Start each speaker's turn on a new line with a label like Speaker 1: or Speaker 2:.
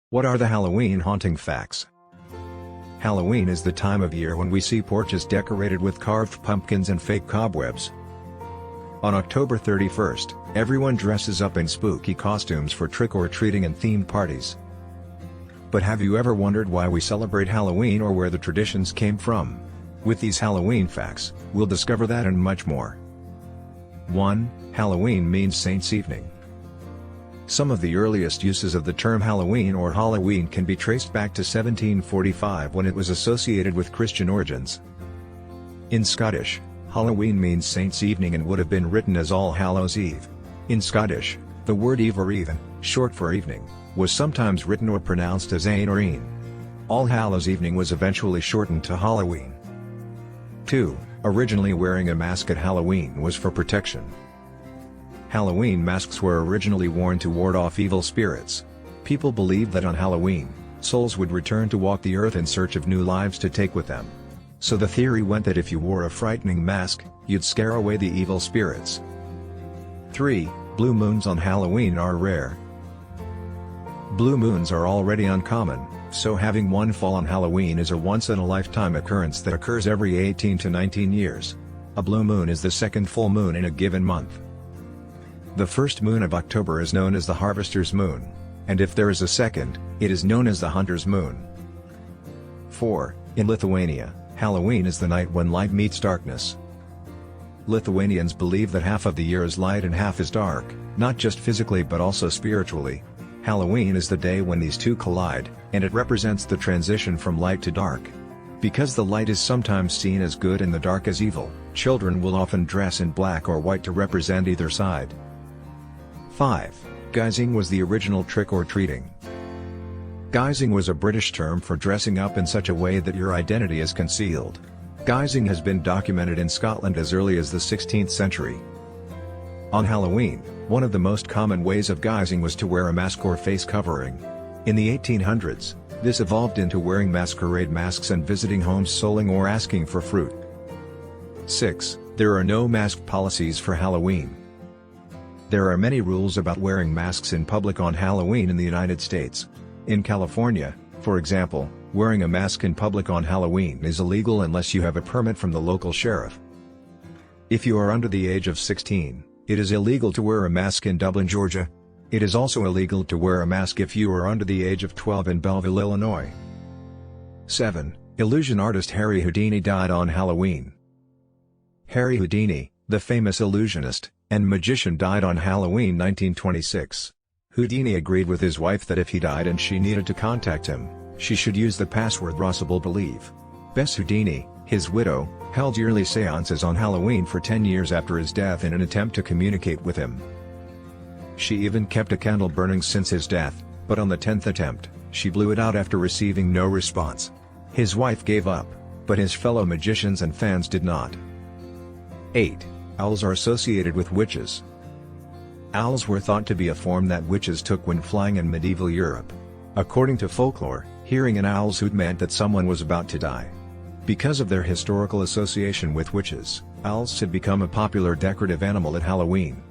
Speaker 1: What are the Halloween haunting facts? Halloween is the time of year when we see porches decorated with carved pumpkins and fake cobwebs. On October 31st, everyone dresses up in spooky costumes for trick-or-treating and themed parties. But have you ever wondered why we celebrate Halloween or where the traditions came from? With these Halloween facts, we'll discover that and much more. 1. Halloween means Saints' Evening. Some of the earliest uses of the term Halloween or Halloween can be traced back to 1745 when it was associated with Christian origins. In Scottish, Halloween means Saints' Evening and would have been written as All Hallows' Eve. In Scottish, the word eve or even, short for evening, was sometimes written or pronounced as ain or een. All Hallows' Evening was eventually shortened to Halloween. 2. Originally wearing a mask at Halloween was for protection. Halloween masks were originally worn to ward off evil spirits. People believed that on Halloween, souls would return to walk the earth in search of new lives to take with them. So the theory went that if you wore a frightening mask, you'd scare away the evil spirits. 3. Blue moons on Halloween are rare. Blue moons are already uncommon, so having one fall on Halloween is a once-in-a-lifetime occurrence that occurs every 18 to 19 years. A blue moon is the second full moon in a given month. The first moon of October is known as the harvester's moon, and if there is a second, it is known as the hunter's moon. 4. In Lithuania, Halloween is the night when light meets darkness. Lithuanians believe that half of the year is light and half is dark, not just physically but also spiritually. Halloween is the day when these two collide, and it represents the transition from light to dark. Because the light is sometimes seen as good and the dark as evil, children will often dress in black or white to represent either side. 5. Geysing was the original trick-or-treating. Geysing was a British term for dressing up in such a way that your identity is concealed. Geysing has been documented in Scotland as early as the 16th century. On Halloween, one of the most common ways of geysing was to wear a mask or face covering. In the 1800s, this evolved into wearing masquerade masks and visiting homes selling or asking for fruit. 6. There are no mask policies for Halloween. There are many rules about wearing masks in public on Halloween in the United States. In California, for example, wearing a mask in public on Halloween is illegal unless you have a permit from the local sheriff. If you are under the age of 16, it is illegal to wear a mask in Dublin, Georgia. It is also illegal to wear a mask if you are under the age of 12 in Belleville, Illinois. 7. Illusion artist Harry Houdini died on Halloween. Harry Houdini, the famous illusionist and magician, died on Halloween 1926. Houdini agreed with his wife that if he died and she needed to contact him, she should use the password Rossable Believe. Bess Houdini, his widow, held yearly seances on Halloween for 10 years after his death in an attempt to communicate with him. She even kept a candle burning since his death, but on the 10th attempt, she blew it out after receiving no response. His wife gave up, but his fellow magicians and fans did not. 8. Owls are associated with witches. Owls were thought to be a form that witches took when flying in medieval Europe. According to folklore, hearing an owl's hoot meant that someone was about to die. Because of their historical association with witches, owls had become a popular decorative animal at Halloween.